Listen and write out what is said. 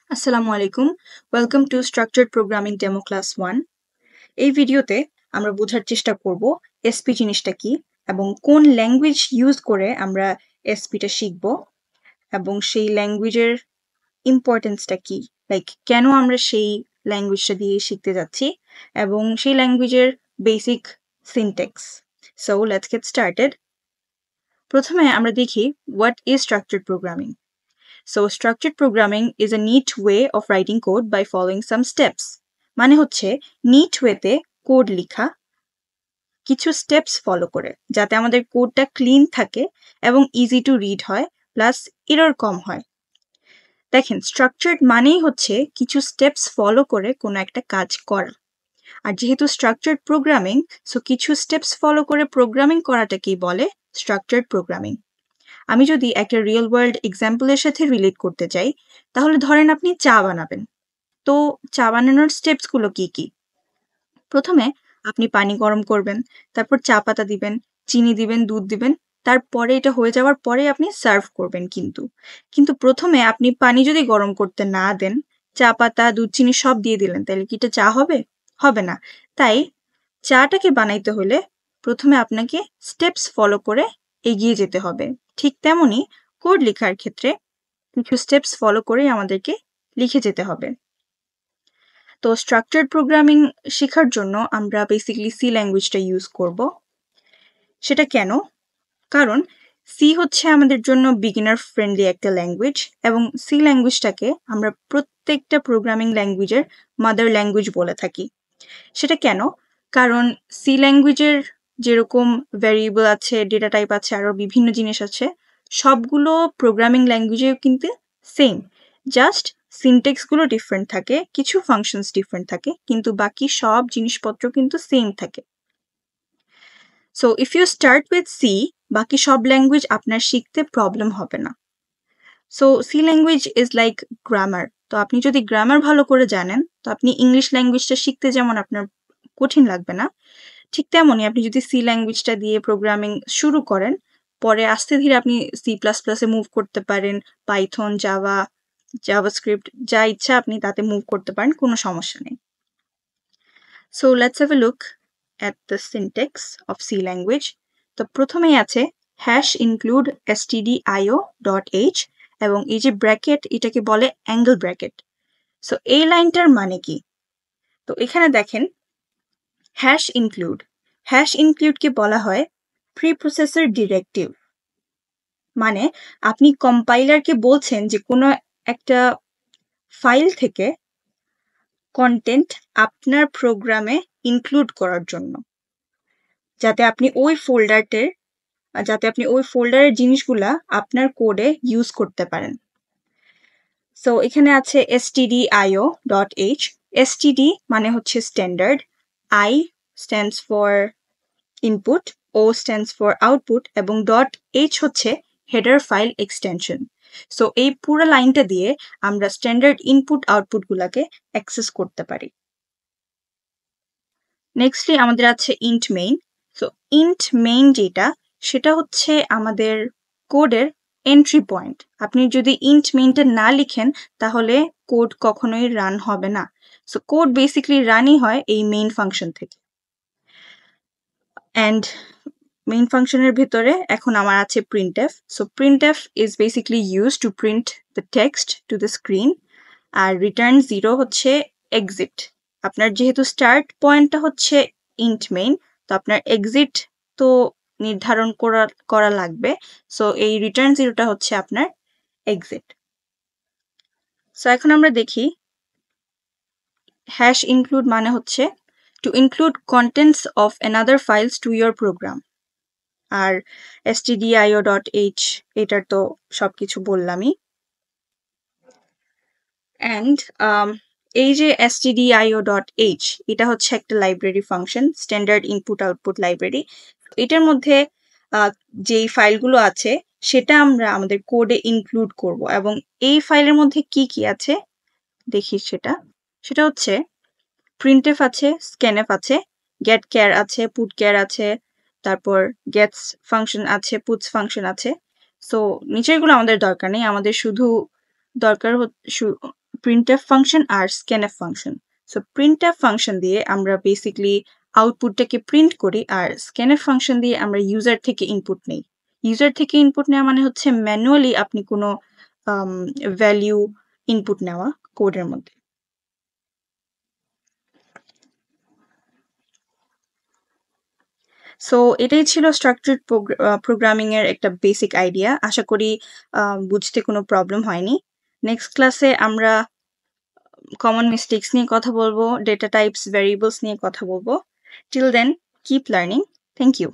আসসালামু আলাইকুম। Welcome to structured programming demo class 1। এই ভিডিওতে আমরা বোঝার চেষ্টা করব এসপি জিনিসটা কি এবং কোন ল্যাঙ্গুয়েজ ইউজ করে আমরা এসপিটা শিখব এবং সেই ল্যাঙ্গুয়েজের ইম্পর্টেন্সটা কি, লাইক কেন আমরা সেই ল্যাঙ্গুয়েজটা দিয়ে শিখতে যাচ্ছি এবং সেই ল্যাঙ্গুয়েজের basic syntax. So let's get started. প্রথমে আমরা দেখি what is structured programming. So structured programming is a neat way of writing code by following some steps. মানে হচ্ছে neat ওয়েতে কোড লেখা কিছু স্টেপস ফলো করে, যাতে আমাদের কোডটা ক্লিন থাকে এবং ইজি টু রিড হয়, প্লাস এরর কম হয়। দেখেন, স্ট্রাকচার্ড মানেই হচ্ছে কিছু স্টেপস ফলো করে কোনো একটা কাজ করা। আর যেহেতু স্ট্রাকচার্ড প্রোগ্রামিং, সো কিছু স্টেপস ফলো করে প্রোগ্রামিং করাটাকেই বলে স্ট্রাকচার্ড প্রোগ্রামিং। আমি যদি একটা রিয়েল ওয়ার্ল্ড এক্সাম্পলের সাথে রিলেট করতে চাই, তাহলে ধরেন আপনি চা বানাবেন। তো চা বানানোর স্টেপসগুলো কি কি? প্রথমে আপনি পানি গরম করবেন, তারপর চা পাতা দিবেন, চিনি দিবেন, দুধ দিবেন, তারপরে এটা হয়ে যাওয়ার পরে আপনি সার্ভ করবেন। কিন্তু প্রথমে আপনি পানি যদি গরম করতে না দেন, চা পাতা, দুধ, চিনি সব দিয়ে দিলেন, তাহলে কি এটা চা হবে? হবে না। তাই চাটাকে বানাইতে হলে প্রথমে আপনাকে স্টেপস ফলো করে এগিয়ে যেতে হবে। ঠিক তেমনি কোড লেখার ক্ষেত্রে কিছু স্টেপস ফলো করে আমাদেরকে লিখে যেতে হবে। তো স্ট্রাকচার্ড প্রোগ্রামিং শেখার জন্য আমরা বেসিক্যালি সি ল্যাঙ্গুয়েজটা ইউজ করব। সেটা কেন? কারণ সি হচ্ছে আমাদের জন্য বিগিনার ফ্রেন্ডলি একটা ল্যাঙ্গুয়েজ, এবং সি ল্যাঙ্গুয়েজটাকে আমরা প্রত্যেকটা প্রোগ্রামিং ল্যাঙ্গুয়েজের মাদার ল্যাঙ্গুয়েজ বলে থাকি। সেটা কেন? কারণ সি ল্যাঙ্গুয়েজের যেরকম ভ্যারিয়েবল আছে, ডেটা টাইপ আছে, আরও বিভিন্ন জিনিস আছে, সবগুলো প্রোগ্রামিং ল্যাঙ্গুয়েজেও কিন্তু সেম, জাস্ট সিনটেক্সগুলো ডিফারেন্ট থাকে, কিছু ফাংশনস ডিফারেন্ট থাকে, কিন্তু বাকি সব জিনিসপত্র কিন্তু সেম থাকে। So if you start with C, বাকি সব ল্যাঙ্গুয়েজ আপনার শিখতে প্রবলেম হবে না। So C language is like grammar. তো আপনি যদি গ্রামার ভালো করে জানেন, তো আপনি ইংলিশ ল্যাঙ্গুয়েজটা শিখতে যেমন আপনার কঠিন লাগবে না, ঠিক তেমনই আপনি যদি সি ল্যাঙ্গুয়েজটা দিয়ে প্রোগ্রামিং শুরু করেন, পরে আস্তে ধীরে আপনি সি প্লাস প্লাসে মুভ করতে পারেন, পাইথন, জাভাস্ক্রিপ্ট, যা ইচ্ছা আপনি তাতে মুভ করতে পারেন, কোনো সমস্যা নেই। So let's have a look at the syntax of C language. তো প্রথমেই আছে হ্যাশ ইনক্লুড stdio.h, এবং এই যে ব্র্যাকেট, এটাকে বলে অ্যাঙ্গেল ব্র্যাকেট। সো এই লাইনটার মানে কি? তো এখানে দেখেন, হ্যাশ ইনক্লুডকে বলা হয় প্রি প্রসেসর ডিরেক্টিভ। মানে আপনি কম্পাইলারকে বলছেন যে কোনো একটা ফাইল থেকে কন্টেন্ট আপনার প্রোগ্রামে ইনক্লুড করার জন্য, যাতে আপনি ওই ফোল্ডারের জিনিসগুলা আপনার কোডে ইউজ করতে পারেন। সো এখানে আছে stdio.h। std মানে হচ্ছে standard, I stands for input, O stands for output, এবং .h হচ্ছে হেডার ফাইল এক্সটেনশন। সো এই পুরো লাইনটা দিয়ে আমরা স্ট্যান্ডার্ড ইনপুট আউটপুটগুলোকে অ্যাক্সেস করতে পারি। নেক্সটলি আমাদের আছে int main. So int main যেটা, সেটা হচ্ছে আমাদের কোডের এন্ট্রি পয়েন্ট। আপনি যদি ইন্ট মেইনটা না লিখেন, তাহলে কোড কখনোই রান হবে না। সো কোড বেসিক্যালি রানই হয় এই মেইন ফাংশন থেকে। অ্যান্ড মেইন ফাংশনের ভিতরে এখন আমার আছে printf. So printf is basically used to print the text to the screen, R return 0 হচ্ছে exit। আপনার যেহেতু স্টার্ট পয়েন্টটা হচ্ছে int main, তো আপনার exit তো নির্ধারণ করা লাগবে। সো এই return 0টা হচ্ছে আপনার exit। সো এখন আমরা দেখি hash include মানে হচ্ছে to include contents of another files to your program, R stdio.h এটার তো সবকিছু বললামই। অ্যান্ড এই যে stdio.h, এটা হচ্ছে একটা library function, standard input output library. এটার মধ্যে যেই ফাইলগুলো আছে সেটা আমরা আমাদের কোডে ইনক্লুড করব, এবং এই ফাইলের মধ্যে কি কি আছে দেখি। সেটা হচ্ছে printf আছে, scanf আছে, getchar আছে, putchar আছে, তারপর gets ফাংশন আছে, puts ফাংশন আছে। সো নিচেরগুলো আমাদের দরকার নেই, আমাদের শুধু দরকার printf ফাংশন আর scanf function. So printf function দিয়ে আমরা বেসিক্যালি আউটপুটটাকে প্রিন্ট করি আর scanf ফাংশন দিয়ে আমরা ইউজার থেকে ইনপুট নেই। ইউজার থেকে ইনপুট নেওয়া মানে হচ্ছে ম্যানুয়ালি আপনি কোনো ভ্যালু ইনপুট নেওয়া কোডের মধ্যে। সো এটাই ছিল স্ট্রাকচার্ড প্রোগ্রামিং এর একটা বেসিক আইডিয়া। আশা করি বুঝতে কোনো প্রবলেম হয়নি। নেক্সট ক্লাসে আমরা কমন মিস্টেক্স নিয়ে কথা বলবো, ডেটা টাইপস, ভ্যারিয়েবলস নিয়ে কথা বলবো। Till then, keep learning. Thank you.